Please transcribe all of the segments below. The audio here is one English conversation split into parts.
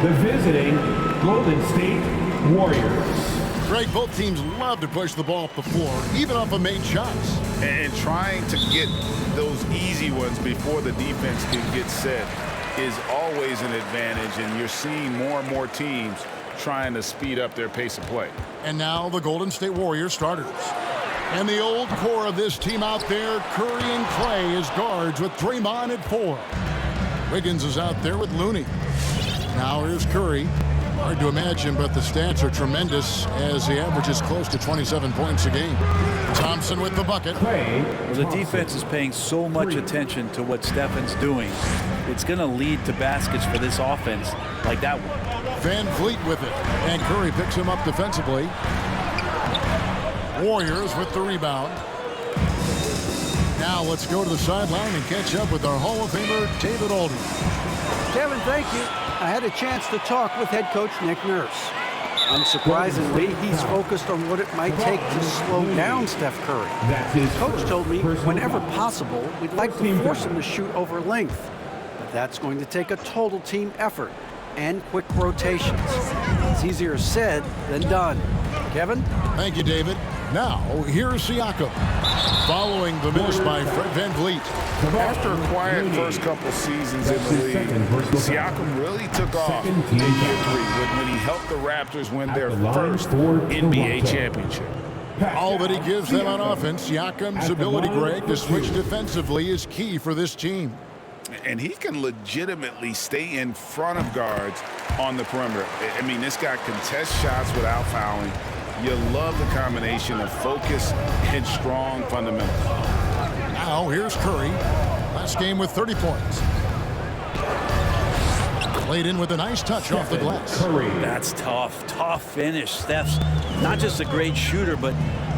the visiting Golden State Warriors. Greg, both teams love to push the ball up the floor, even off of made shots. And trying to get those easy ones before the defense can get set is always an advantage, and you're seeing more and more teams trying to speed up their pace of play. And now the Golden State Warriors starters. And the old core of this team out there, Curry and Clay as guards with Draymond at 4. Wiggins is out there with Looney. Now here's Curry. Hard to imagine, but the stats are tremendous as he averages close to 27 points a game. Thompson with the bucket. Well, the defense is paying so much attention to what Stephen's doing. It's going to lead to baskets for this offense like that one. Van Vliet with it, and Curry picks him up defensively. Warriors with the rebound. Now let's go to the sideline and catch up with our Hall of Famer, David Aldridge. Kevin, thank you. I had a chance to talk with head coach Nick Nurse. Unsurprisingly, he's focused on what it might take to slow down Steph Curry. Coach told me whenever possible, we'd like to force him to shoot over length. But that's going to take a total team effort and quick rotations. It's easier said than done. Kevin? Thank you, David. Now, here's Siakam. Following the miss by Fred Van Vliet. After a quiet first couple seasons in the league, Siakam really took off in year 3 when he helped the Raptors win their first NBA championship. All that he gives them on offense, Siakam's ability, Greg, to switch defensively is key for this team. And he can legitimately stay in front of guards on the perimeter. I mean, this guy contests shots without fouling. You love the combination of focus and strong fundamentals. Now, here's Curry. Last game with 30 points. Played in with a nice touch off the glass. That's tough. Tough finish. Steph's not just a great shooter, but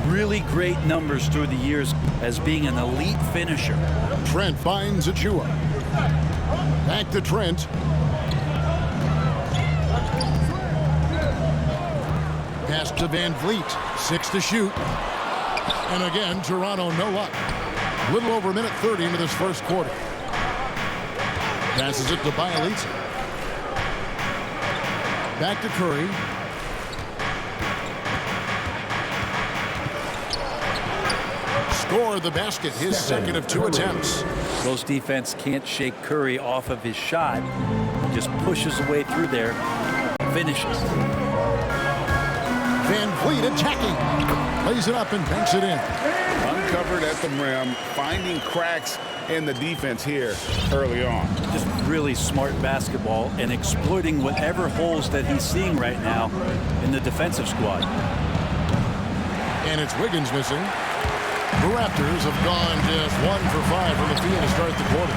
really great numbers through the years as being an elite finisher. Trent finds Achua. Back to Trent. Pass to Van Vliet. 6 to shoot. And again, Toronto no luck. Little over a minute 30 into this first quarter. Passes it to Bielitsa. Back to Curry. Score the basket, his second of 2 attempts. Close defense can't shake Curry off of his shot. He just pushes away through there, finishes. Van Vliet attacking. Lays it up and banks it in. Uncovered at the rim, finding cracks in the defense here early on. Just really smart basketball and exploiting whatever holes that he's seeing right now in the defensive squad. And it's Wiggins missing. The Raptors have gone just 1 for 5 from the field to start the quarter.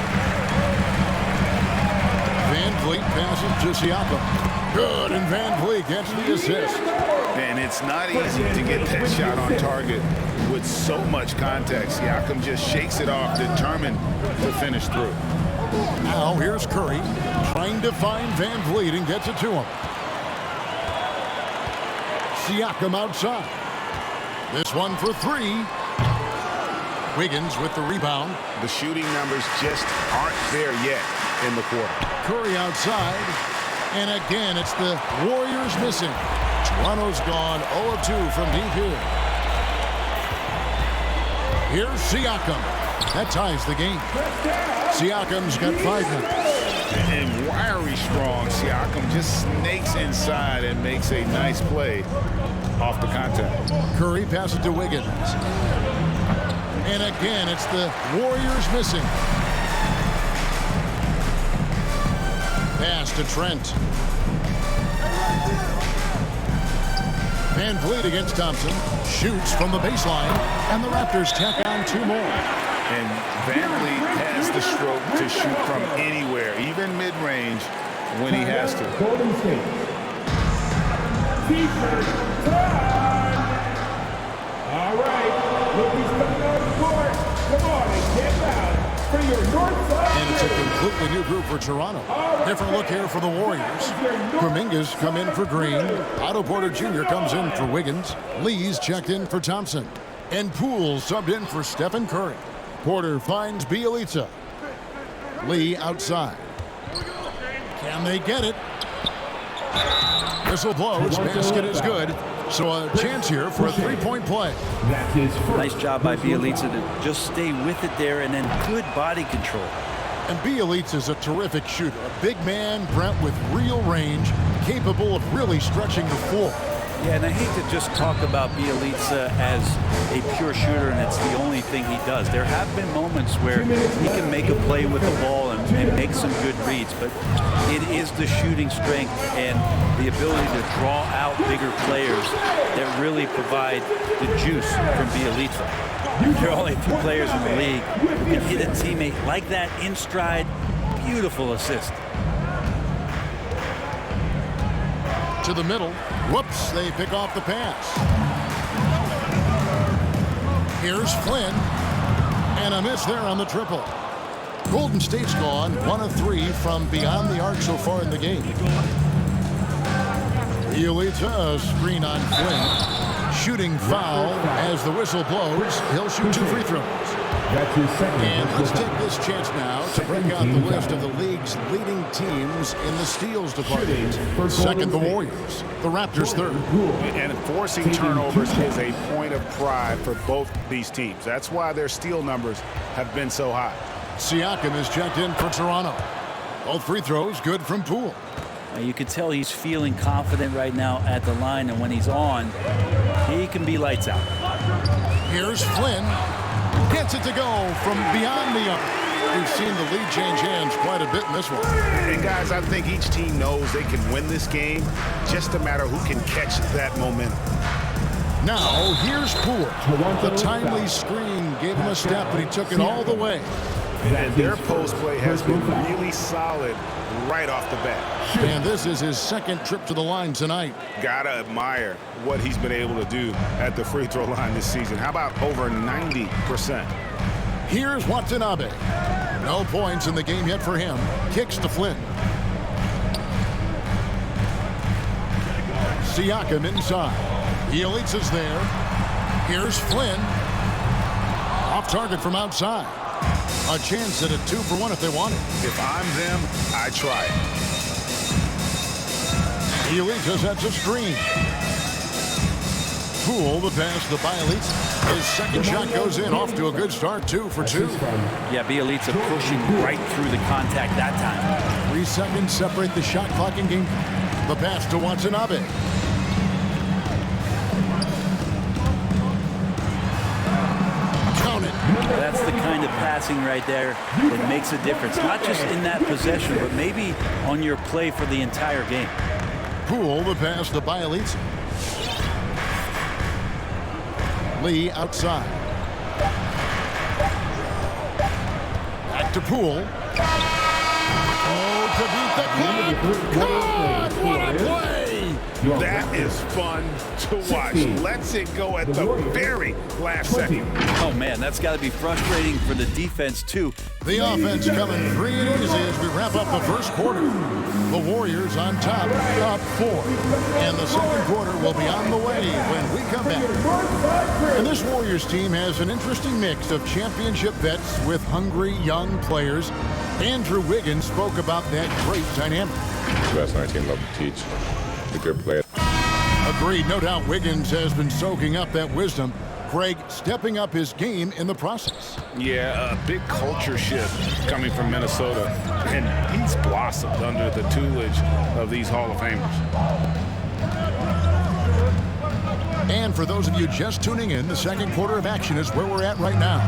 Van Vliet passes to Siakam. Good, and Van Vliet gets the assist. And it's not easy to get that shot on target with so much contact. Siakam just shakes it off, determined to finish through. Now here's Curry trying to find Van Vliet and gets it to him. Siakam outside. This one for 3. Wiggins with the rebound. The shooting numbers just aren't there yet in the quarter. Curry outside. And again, it's the Warriors missing. Toronto's gone 0 of 2 from deep here. Here's Siakam. That ties the game. Siakam's got 5 minutes. And wiry strong, Siakam just snakes inside and makes a nice play off the contact. Curry passes to Wiggins. And again, it's the Warriors missing. Pass to Trent. Van Vliet against Thompson. Shoots from the baseline. And the Raptors tack on 2 more. And Van Vliet has the stroke to shoot from anywhere, even mid-range, when he has to. Golden State. T-shirt time! All right, rookies coming on the court. Come on and get out for your north side. And it's a completely new group for Toronto. Different look here for the Warriors. Kuminga's come in for Green. Otto Porter Jr. comes in for Wiggins. Lee's checked in for Thompson. And Poole subbed in for Stephen Curry. Porter finds Bielitsa. Lee outside. Can they get it? Whistle blows, basket is good. So a chance here for a three-point play. Nice job by Bjelica to just stay with it there, and then good body control. And Bjelica is a terrific shooter. A big man, Brent, with real range, capable of really stretching the floor. Yeah, and I hate to just talk about Bjelica as a pure shooter and it's the only thing he does. There have been moments where he can make a play with the ball and make some good reads, but it is the shooting strength and the ability to draw out bigger players that really provide the juice from Bjelica. There are only a few players in the league who can hit a teammate like that in stride. Beautiful assist. To the middle. Whoops, they pick off the pass. Here's Flynn. And a miss there on the triple. Golden State's gone 1 of 3 from beyond the arc so far in the game. Bjelica, a screen on Flynn. Shooting foul as the whistle blows. He'll shoot 2 free throws. And let's take this chance now to bring out the list of the league's leading teams in the steals department. Second, the Warriors. The Raptors third. And forcing turnovers is a point of pride for both these teams. That's why their steal numbers have been so high. Siakam is checked in for Toronto. Both free throws good from Poole. You can tell he's feeling confident right now at the line, and when he's on, he can be lights out. Here's Flynn. Gets it to go from beyond the arc. We've seen the lead change hands quite a bit in this one. And guys, I think each team knows they can win this game. Just a matter who can catch that momentum. Now, here's Poole. The timely screen gave him a step, but he took it all the way. And their post play has been really solid right off the bat. And this is his second trip to the line tonight. Gotta admire what he's been able to do at the free throw line this season. How about over 90%? Here's Watanabe. No points in the game yet for him. Kicks to Flynn. Siakam inside. Bjelica's there. Here's Flynn. Off target from outside. A chance at a 2-for-1 if they want it. If I'm them, I try it. Bjelica sets a screen. Poole the pass to Bjelica. His second shot goes in, off to a good start, 2 for 2. Yeah, Bjelica pushing right through the contact that time. 3 seconds separate the shot clock in game. The pass to Watanabe. Count it. That's the kind of passing right there that makes a difference. Not just in that possession, but maybe on your play for the entire game. Poole the pass to Bjelica. Lee outside. Back to Poole. Oh, to beat the clock. God, what a play! That is fun to watch. Lets it go at the very last second. Oh, man, that's got to be frustrating for the defense, too. The offense coming free and easy as we wrap up the first quarter. The Warriors on top, up 4. And the second quarter will be on the way when we come back. And this Warriors team has an interesting mix of championship vets with hungry young players. Andrew Wiggins spoke about that great dynamic. The best 19 love to teach. A good player. Agreed. No doubt Wiggins has been soaking up that wisdom. Craig stepping up his game in the process. Yeah, a big culture shift coming from Minnesota. And he's blossomed under the tutelage of these Hall of Famers. And for those of you just tuning in, the second quarter of action is where we're at right now.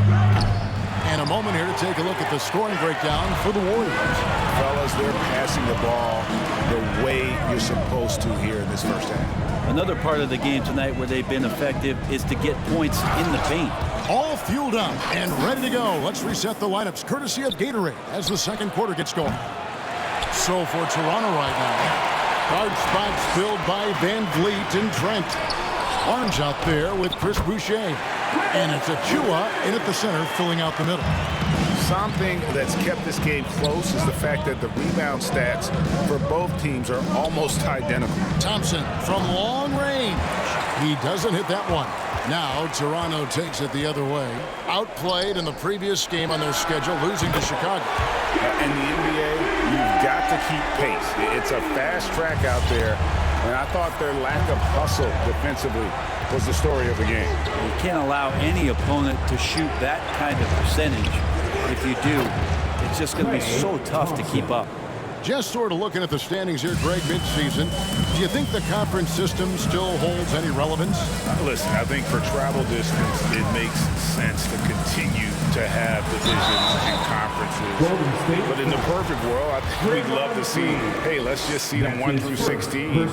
And a moment here to take a look at the scoring breakdown for the Warriors. Fellas, they're passing the ball the way you're supposed to here in this first half. Another part of the game tonight where they've been effective is to get points in the paint. All fueled up and ready to go. Let's reset the lineups courtesy of Gatorade as the second quarter gets going. So for Toronto right now, guard spots filled by Van Vliet and Trent. Arms out there with Chris Boucher. And it's Achua in at the center, filling out the middle. Something that's kept this game close is the fact that the rebound stats for both teams are almost identical. Thompson from long range. He doesn't hit that one. Now Toronto takes it the other way. Outplayed in the previous game on their schedule, losing to Chicago. In the NBA, you've got to keep pace. It's a fast track out there, and I thought their lack of hustle defensively was the story of the game. You can't allow any opponent to shoot that kind of percentage. If you do, it's just going to be so tough to keep up. Just sort of looking at the standings here, Greg, midseason. Do you think the conference system still holds any relevance? Listen, I think for travel distance, it makes sense to continue to have divisions and conferences. But in the perfect world, I think we'd love to see, hey, let's just see them 1 through 16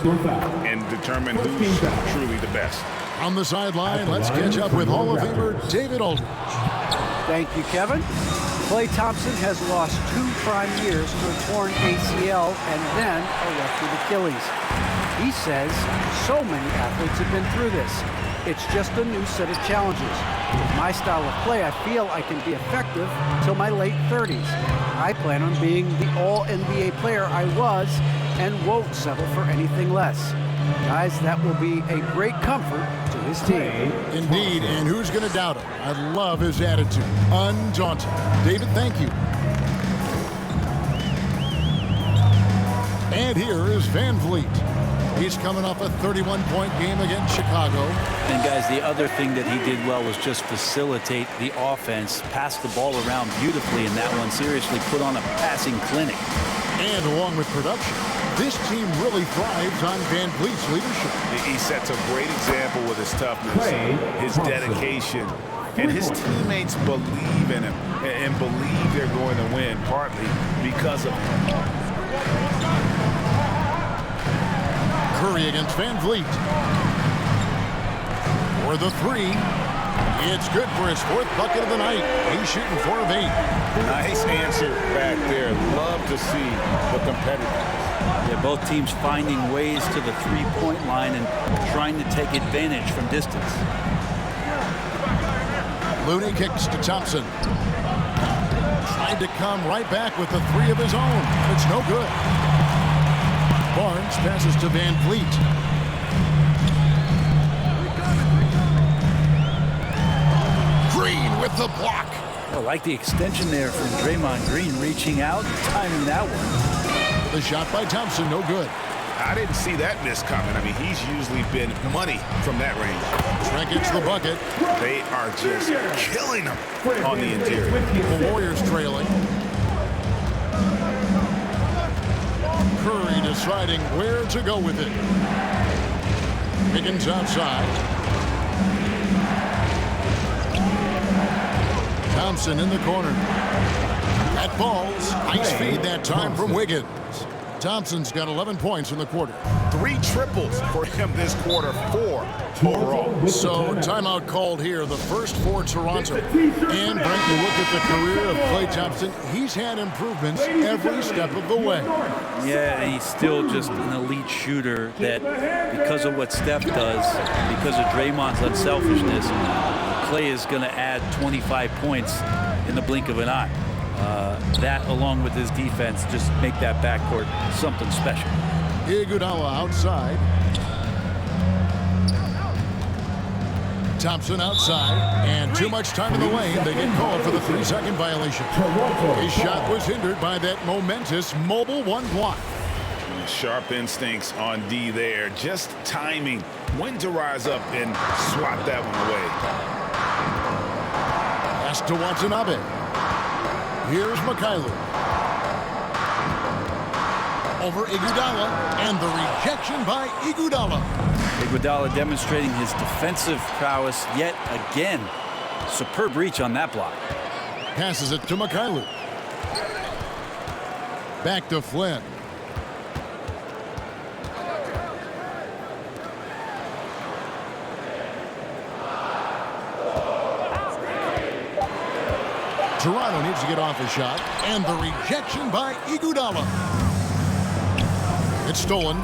and determine who's truly the best. On the sideline, let's catch up with Hall of Famer David Aldridge. Thank you, Kevin. Klay Thompson has lost 2 prime years to a torn ACL and then a ruptured Achilles. He says so many athletes have been through this. It's just a new set of challenges. With my style of play, I feel I can be effective till my late 30s. I plan on being the all-NBA player I was and won't settle for anything less. Guys, that will be a great comfort to his team. Indeed, and who's going to doubt him? I love his attitude. Undaunted. David, thank you. And here is Van Vliet. He's coming off a 31-point game against Chicago. And guys, the other thing that he did well was just facilitate the offense, pass the ball around beautifully in that one, seriously put on a passing clinic. And along with production, this team really thrives on Van Vliet's leadership. He sets a great example with his toughness, his dedication, and his teammates believe in him and believe they're going to win, partly because of him. Curry against Van Vliet. For the 3. It's good for his 4th bucket of the night. He's shooting 4 of 8. Nice answer back there. Love to see the competitiveness. Yeah, both teams finding ways to the 3-point line and trying to take advantage from distance. Looney kicks to Thompson. Tried to come right back with the 3 of his own. It's no good. Barnes passes to Van Vliet. Green with the block. I like the extension there from Draymond Green, reaching out, timing that one. The shot by Thompson, no good. I didn't see that miss coming. I mean, he's usually been money from that range. Trent gets the bucket. They are just killing him on the interior. The Warriors trailing. Curry deciding where to go with it. Wiggins outside. Thompson in the corner. That falls. Nice feed that time from Wiggins. Thompson's got 11 points in the quarter. 3 triples for him this quarter, 4 overall. So timeout called here, the first for Toronto. And Brent, you look at the career of Klay Thompson, he's had improvements every step of the way. Yeah, and he's still just an elite shooter that because of what Steph does, because of Draymond's unselfishness, Klay is going to add 25 points in the blink of an eye. That, along with his defense, just make that backcourt something special. Iguodala outside. Thompson outside, and too much time in the lane. They get called for the 3-second violation. His shot was hindered by that momentous mobile 1 block. Sharp instincts on D there. Just timing when to rise up and swat that one away. Pass to Watanabe. Here's Mikhailuk. Over Iguodala, and the rejection by Iguodala. Iguodala demonstrating his defensive prowess yet again. Superb reach on that block. Passes it to Mikhailuk. Back to Flynn. Toronto needs to get off a shot, and the rejection by Iguodala. It's stolen.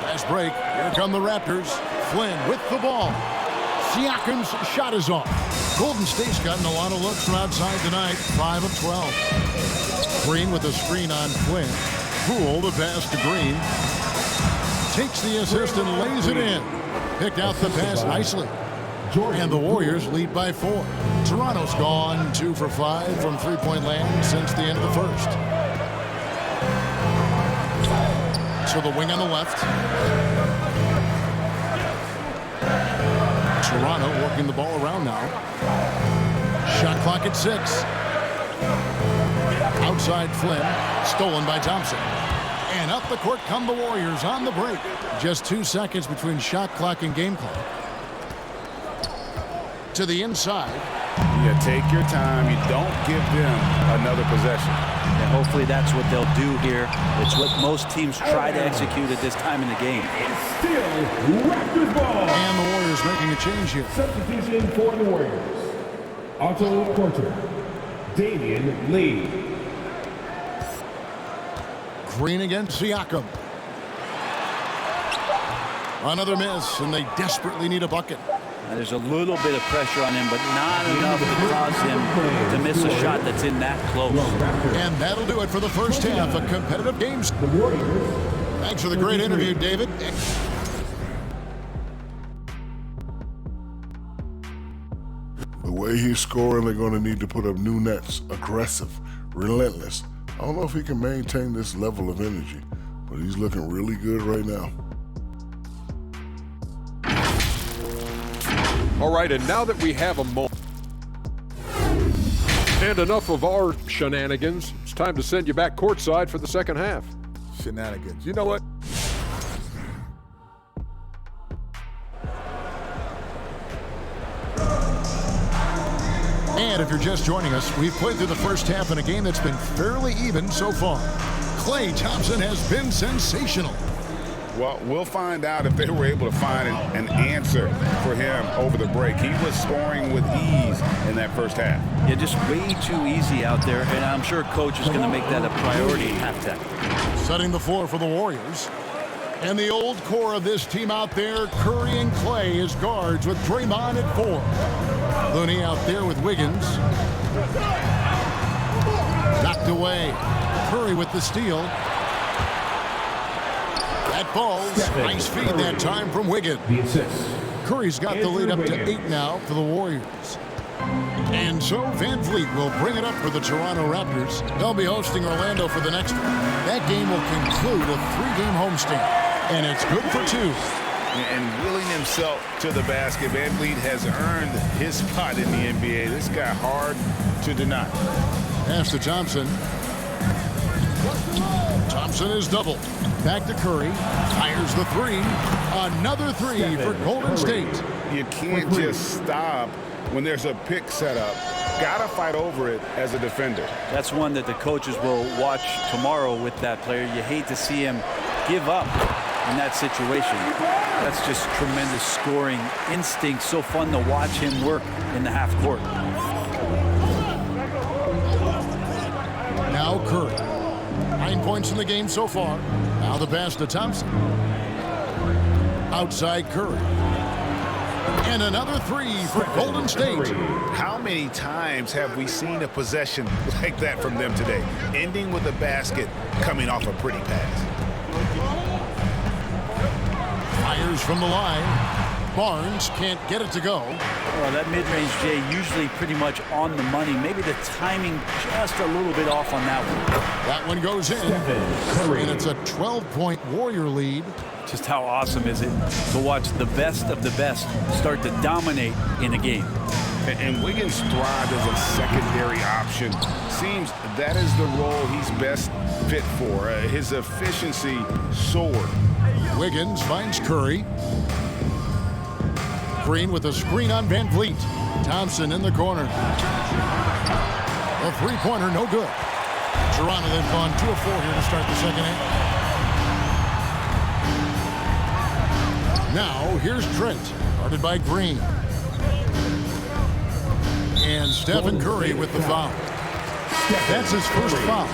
Fast break. Here come the Raptors. Flynn with the ball. Siakam's shot is off. Golden State's gotten a lot of looks from outside tonight. 5 of 12. Green with a screen on Flynn. Poole the pass to Green. Takes the assist and lays it in. Picked out the pass nicely. And the Warriors lead by 4. Toronto's gone 2 for 5 from 3-point land since the end of the first. to the wing on the left. Toronto working the ball around now. Shot clock at 6. Outside Flynn, stolen by Thompson. And up the court come the Warriors on the break. Just 2 seconds between shot clock and game clock. To the inside. Yeah, take your time. You don't give them another possession. And hopefully that's what they'll do here. It's what most teams try to execute at this time in the game. Still Raptors ball. And the Warriors making a change here. Substitution for the Warriors. Otto Porter. Damian Lee. Green against Siakam. Another miss, and they desperately need a bucket. There's a little bit of pressure on him, but not enough to cause him to miss a shot that's in that close. And that'll do it for the first half of competitive games. Thanks for the great interview, David. The way he's scoring, they're going to need to put up new nets. Aggressive, relentless. I don't know if he can maintain this level of energy, but he's looking really good right now. All right, and now that we have a moment and enough of our shenanigans, it's time to send you back courtside for the second half. Shenanigans. You know what? And if you're just joining us, we've played through the first half in a game that's been fairly even so far. Klay Thompson has been sensational. Well, we'll find out if they were able to find an answer for him over the break. He was scoring with ease in that first half. Yeah, just way too easy out there, and I'm sure coach is going to make that a priority at halftime. Setting the floor for the Warriors. And the old core of this team out there, Curry and Klay as guards with Draymond at 4. Looney out there with Wiggins. Knocked away. Curry with the steal. That falls. Nice feed that time from Wiggins. Curry's got the lead up to 8 now for the Warriors. And so Van Vliet will bring it up for the Toronto Raptors. They'll be hosting Orlando for the next one. That game will conclude a 3-game homestand. And it's good for 2. And willing himself to the basket, Van Vliet has earned his spot in the NBA. This guy hard to deny. Pass to Thompson. Thompson is doubled. Back to Curry. Fires the 3. Another 3 for Golden State. You can't just stop when there's a pick set up. Gotta fight over it as a defender. That's one that the coaches will watch tomorrow with that player. You hate to see him give up in that situation. That's just tremendous scoring instinct. So fun to watch him work in the half court. Now Curry. 9 points in the game so far. Now the pass to Thompson. Outside Curry. And another 3 for Golden State. How many times have we seen a possession like that from them today? Ending with a basket coming off a pretty pass. Fires from the line. Barnes can't get it to go. Well, that mid-range, Jay, usually pretty much on the money. Maybe the timing just a little bit off on that one. That one goes in. And it's a 12-point Warrior lead. Just how awesome is it to watch the best of the best start to dominate in a game. And Wiggins thrived as a secondary option. Seems that is the role he's best fit for. His efficiency soared. Wiggins finds Curry. Green with a screen on Van Vliet. Thompson in the corner. A 3-pointer, no good. Toronto, they've gone 2 of 4 here to start the second half. Now, here's Trent, guarded by Green. And Stephen Curry with the foul. That's his first foul.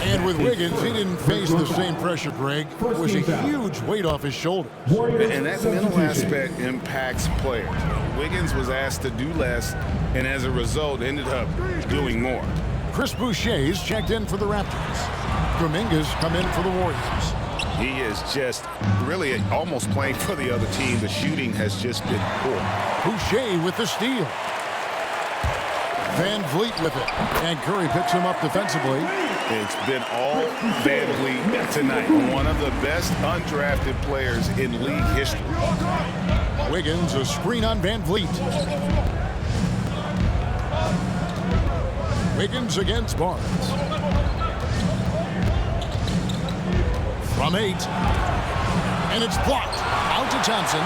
And with Wiggins, he didn't face the same pressure, Greg. It was a huge weight off his shoulders. And that mental aspect impacts players. Wiggins was asked to do less, and as a result, ended up doing more. Chris Boucher's checked in for the Raptors. Dominguez come in for the Warriors. He is just really almost playing for the other team. The shooting has just been poor. Boucher with the steal. Van Vliet with it. And Curry picks him up defensively. It's been all Van Vliet tonight. One of the best undrafted players in league history. Wiggins, a screen on Van Vliet. Wiggins against Barnes. From 8. And it's blocked. Out to Thompson.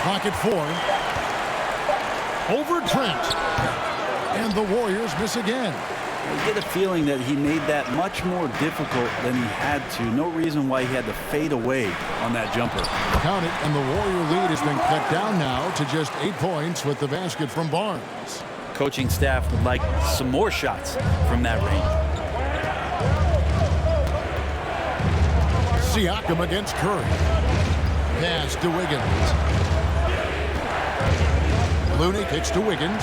Clock at 4. Over Trent. And the Warriors miss again. I get a feeling that he made that much more difficult than he had to. No reason why he had to fade away on that jumper. Count it, and the Warrior lead has been cut down now to just 8 points with the basket from Barnes. Coaching staff would like some more shots from that range. Siakam against Curry. Pass to Wiggins. Looney kicks to Wiggins.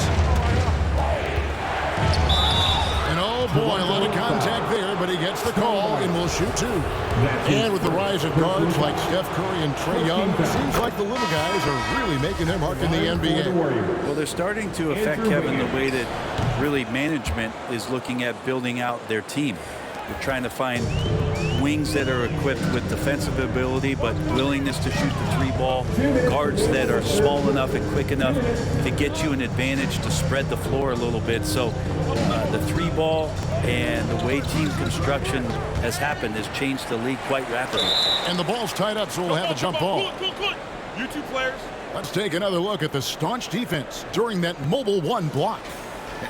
And oh boy, a lot of contact there, but he gets the call and will shoot 2. And with the rise of guards like Steph Curry and Trae Young, it seems like the little guys are really making their mark in the NBA. Well, they're starting to affect, Kevin, the way that really management is looking at building out their team. They're trying to find wings that are equipped with defensive ability but willingness to shoot the 3-ball, guards that are small enough and quick enough to get you an advantage to spread the floor a little bit. So the 3-ball and the way team construction has happened has changed the league quite rapidly. And the ball's tied up, so we'll have a jump ball. You two players. Let's take another look at the staunch defense during that mobile 1 block.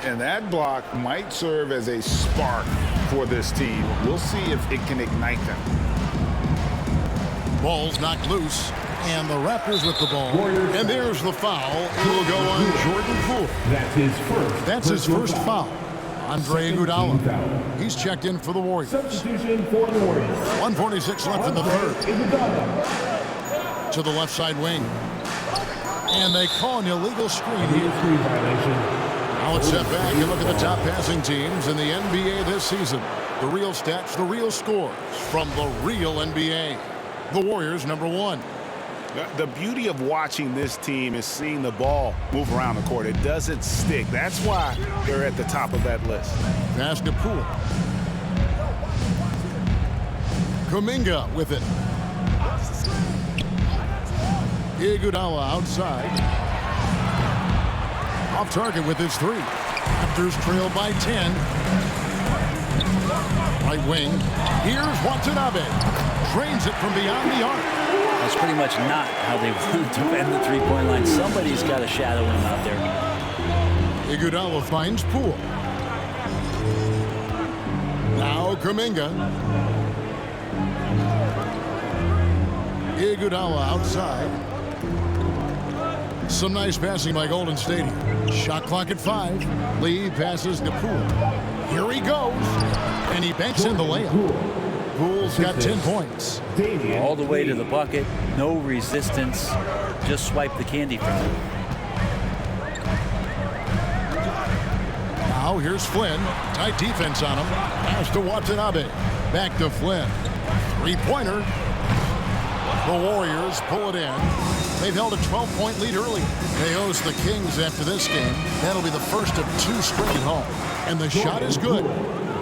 And that block might serve as a spark for this team. We'll see if it can ignite them. Ball's knocked loose, and the Raptors with the ball. And there's the foul. It will go on Jordan Poole. That's his first foul. Andre Iguodala. He's checked in for the Warriors. Substitution for the Warriors. 1:46 left in the third. To the left side wing. And they call an illegal screen here. Now let's step back and look at the top passing teams in the NBA this season. The real stats, the real scores from the real NBA. The Warriors, number 1. The beauty of watching this team is seeing the ball move around the court. It doesn't stick. That's why they're at the top of that list. Pass to Poole. Kuminga with it. Iguodala outside. Off target with his 3. Raptors trail by 10. Right wing. Here's Watanabe. Drains it from beyond the arc. That's pretty much not how they want to defend the 3-point line. Somebody's got to shadow him out there. Iguodala finds Poole. Now Kuminga. Iguodala outside. Some nice passing by Golden State. Shot clock at 5. Lee passes to Poole. Here he goes. And he banks in the layup. Poole's got 10 points. All the way to the bucket. No resistance. Just swipe the candy from him. Now here's Flynn. Tight defense on him. Pass to Watanabe. Back to Flynn. 3-pointer. The Warriors pull it in. They've held a 12-point lead early. They host the Kings after this game. That'll be the first of 2 straight at home. And the shot is good.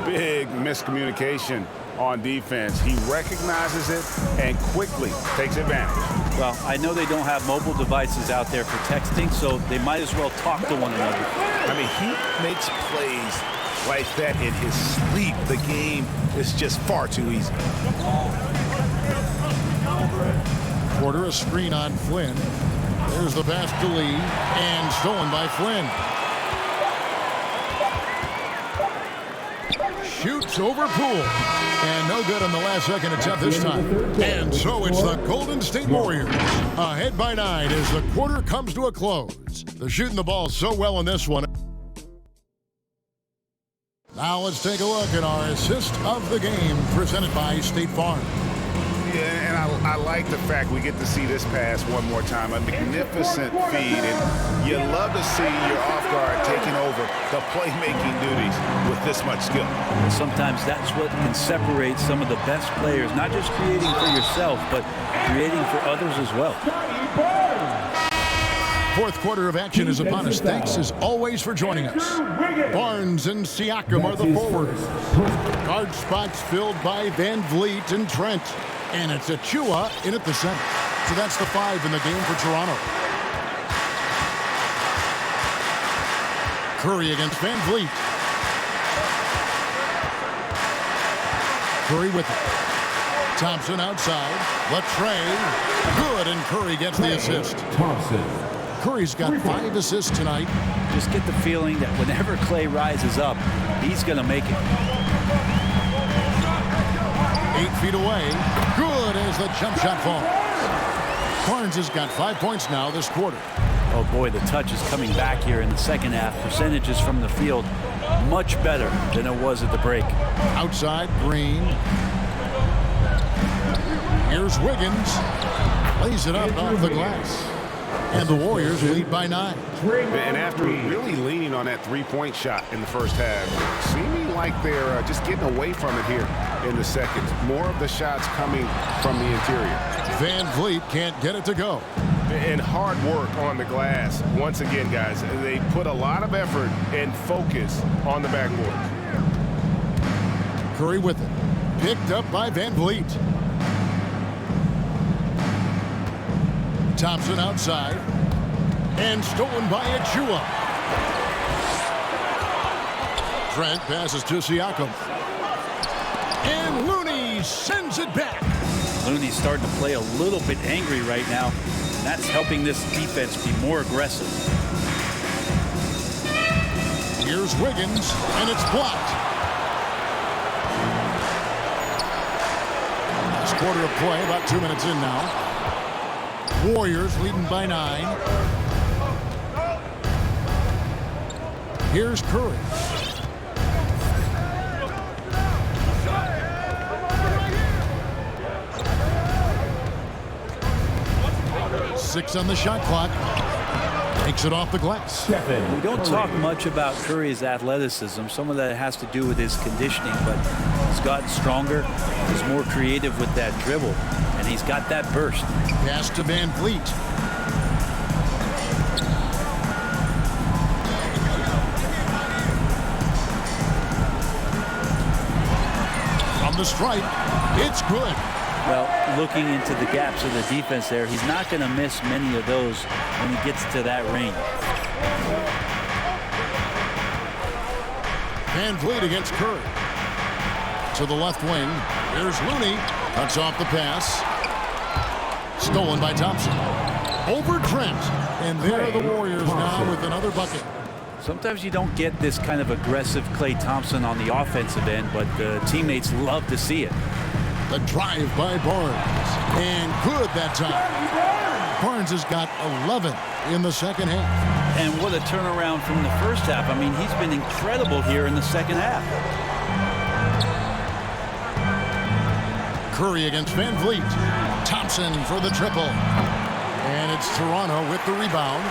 Big miscommunication on defense. He recognizes it and quickly takes advantage. Well, I know they don't have mobile devices out there for texting, so they might as well talk to one another. I mean, he makes plays like that in his sleep. The game is just far too easy. Porter, a screen on Flynn. There's the pass to Lee, and stolen by Flynn. Shoots over Poole, and no good on the last second attempt this time. And so it's the Golden State Warriors ahead by 9 as the quarter comes to a close. They're shooting the ball so well in this one. Now let's take a look at our assist of the game presented by State Farm. Yeah, and I like the fact we get to see this pass one more time. A magnificent feed, and you love to see your off guard taking over the playmaking duties with this much skill. Sometimes that's what can separate some of the best players, not just creating for yourself, but creating for others as well. Fourth quarter of action is upon us. Thanks as always for joining us. Barnes and Siakam are the forwards. Guard spots filled by Van Vliet and Trent. And it's Achua in at the center. So that's the 5 in the game for Toronto. Curry against Van Vliet. Curry with it. Thompson outside. Latrey. Good, and Curry gets the assist. Thompson. Curry's got 5 assists tonight. Just get the feeling that whenever Clay rises up, he's going to make it. 8 feet away. Good as the jump shot falls. Barnes has got 5 points now this quarter. Oh boy, the touch is coming back here in the second half. Percentages from the field much better than it was at the break. Outside, Green. Here's Wiggins. Lays it up off the glass. And the Warriors lead by 9. And after really leaning on that three-point shot in the first half, seeming like they're just getting away from it here in the second. More of the shots coming from the interior. Van Vliet can't get it to go. And hard work on the glass. Once again, guys, they put a lot of effort and focus on the backboard. Curry with it. Picked up by Van Vliet. Thompson outside. And stolen by Achua. Trent passes to Siakam. And Looney sends it back. Looney's starting to play a little bit angry right now. And that's helping this defense be more aggressive. Here's Wiggins, and it's blocked. Last quarter of play, about 2 minutes in now. Warriors leading by 9. Here's Curry. Six on the shot clock. Takes it off the glass. We don't talk much about Curry's athleticism. Some of that has to do with his conditioning, but he's gotten stronger. He's more creative with that dribble, and he's got that burst. Pass to Van Vliet. From the stripe, it's good. Well, looking into the gaps of the defense there, he's not going to miss many of those when he gets to that range. Van Vliet against Curry. To the left wing. Here's Looney. Cuts off the pass. Stolen by Thompson. Over Trent. And there are the Warriors now with another bucket. Sometimes you don't get this kind of aggressive Klay Thompson on the offensive end, but the teammates love to see it. The drive by Barnes. And good that time. Barnes has got 11 in the second half. And what a turnaround from the first half. I mean, he's been incredible here in the second half. Curry against Van Vliet. Thompson for the triple. And it's Toronto with the rebound.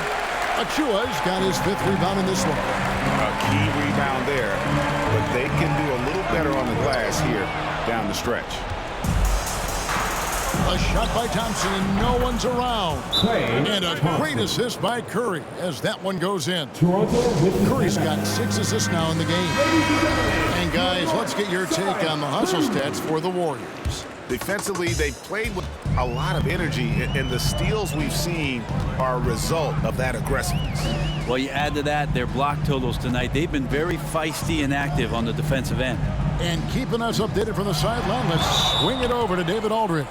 Achua's got his 5th rebound in this one. A key rebound there, but they can do a little better on the glass here down the stretch. A shot by Thompson, and no one's around. And a great assist by Curry as that one goes in. Curry's got 6 assists now in the game. And guys, let's get your take on the hustle stats for the Warriors. Defensively, they played with a lot of energy, and the steals we've seen are a result of that aggressiveness. Well, you add to that their block totals tonight. They've been very feisty and active on the defensive end. And keeping us updated from the sideline, let's swing it over to David Aldridge.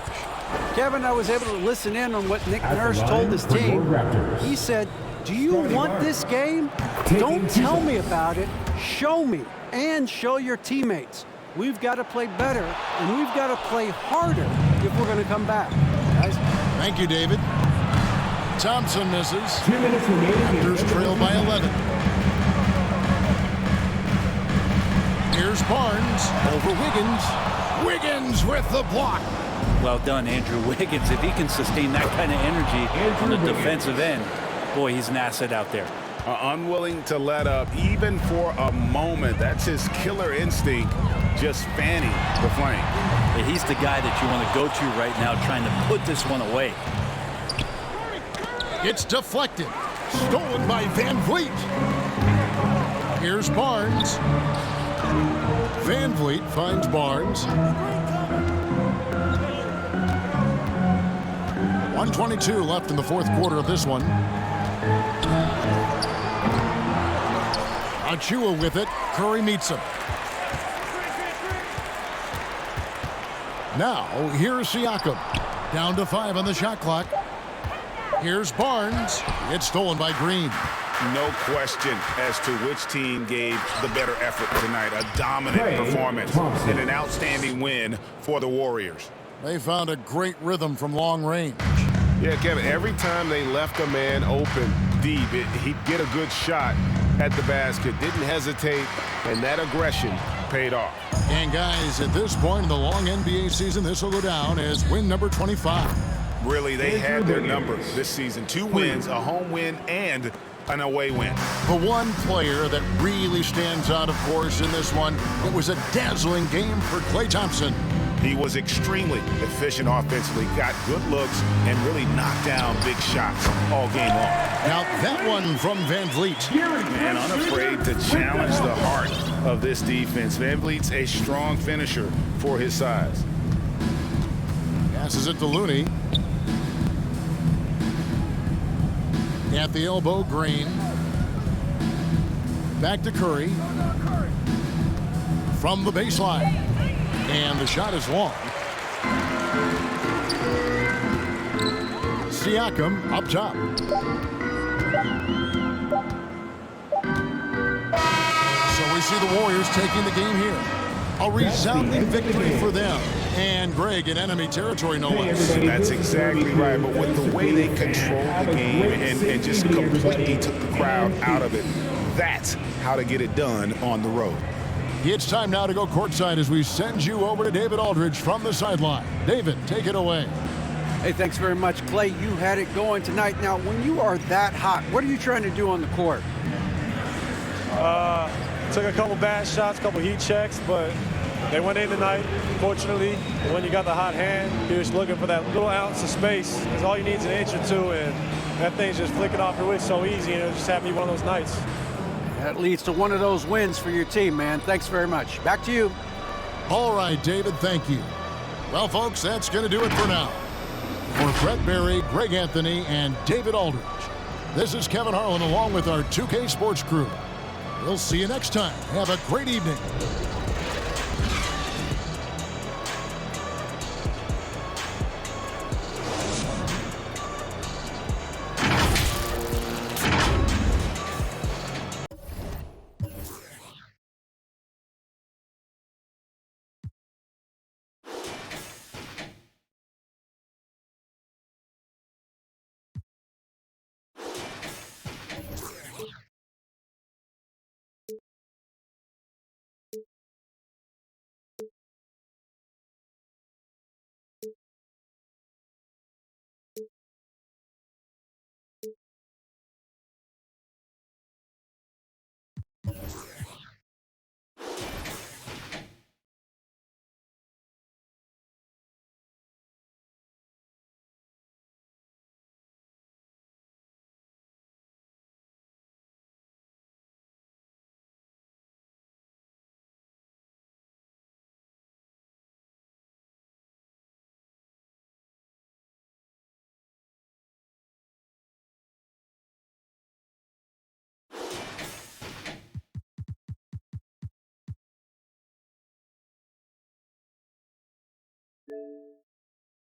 Kevin, I was able to listen in on what Nick Nurse told his team. He said, do you want this game? Don't tell me about it. Show me and show your teammates. We've got to play better, and we've got to play harder if we're going to come back. Guys. Thank you, David. Thompson misses. 2 minutes remaining. Raptors trail by 11. Here's Barnes over Wiggins. Wiggins with the block. Well done, Andrew Wiggins. If he can sustain that kind of energy on the defensive end, boy, he's an asset out there. Unwilling to let up even for a moment. That's his killer instinct, just fanning the flame. Yeah, he's the guy that you want to go to right now, trying to put this one away. It's deflected. Stolen by Van Vliet. Here's Barnes. Van Vliet finds Barnes. 1:22 left in the fourth quarter of this one. Achua with it. Curry meets him. Now, here's Siakam. Down to 5 on the shot clock. Here's Barnes. It's stolen by Green. No question as to which team gave the better effort tonight. A dominant performance and an outstanding win for the Warriors. They found a great rhythm from long range. Yeah, Kevin, every time they left a man open deep, he'd get a good shot at the basket. Didn't hesitate, and that aggression paid off. And guys, at this point in the long NBA season, this will go down as win number 25. Really, they had their number this season. 2 wins, a home win, and an away win. The one player that really stands out, of course, in this one, it was a dazzling game for Klay Thompson. He was extremely efficient offensively, got good looks, and really knocked down big shots all game long. Now, that one from Van Vliet. Man, unafraid to challenge the heart of this defense. Van Vliet's a strong finisher for his size. Passes it to Looney. At the elbow, Green. Back to Curry. From the baseline. And the shot is long. Siakam up top. So we see the Warriors taking the game here. A resounding victory for them. And Greg in enemy territory, no less. That's exactly right. But with the way they controlled the game and just completely took the crowd out of it, that's how to get it done on the road. It's time now to go courtside as we send you over to David Aldridge from the sideline. David, take it away. Hey, thanks very much, Clay. You had it going tonight. Now, when you are that hot, what are you trying to do on the court? Took a couple bad shots, a couple heat checks, but they went in tonight, fortunately. When you got the hot hand, you're just looking for that little ounce of space. Because all you need is an inch or two, and that thing's just flicking off your wrist so easy, and it just happened to be one of those nights. That leads to one of those wins for your team, man. Thanks very much. Back to you. All right, David, thank you. Well, folks, that's going to do it for now. For Brett Berry, Greg Anthony, and David Aldridge, this is Kevin Harlan along with our 2K Sports crew. We'll see you next time. Have a great evening.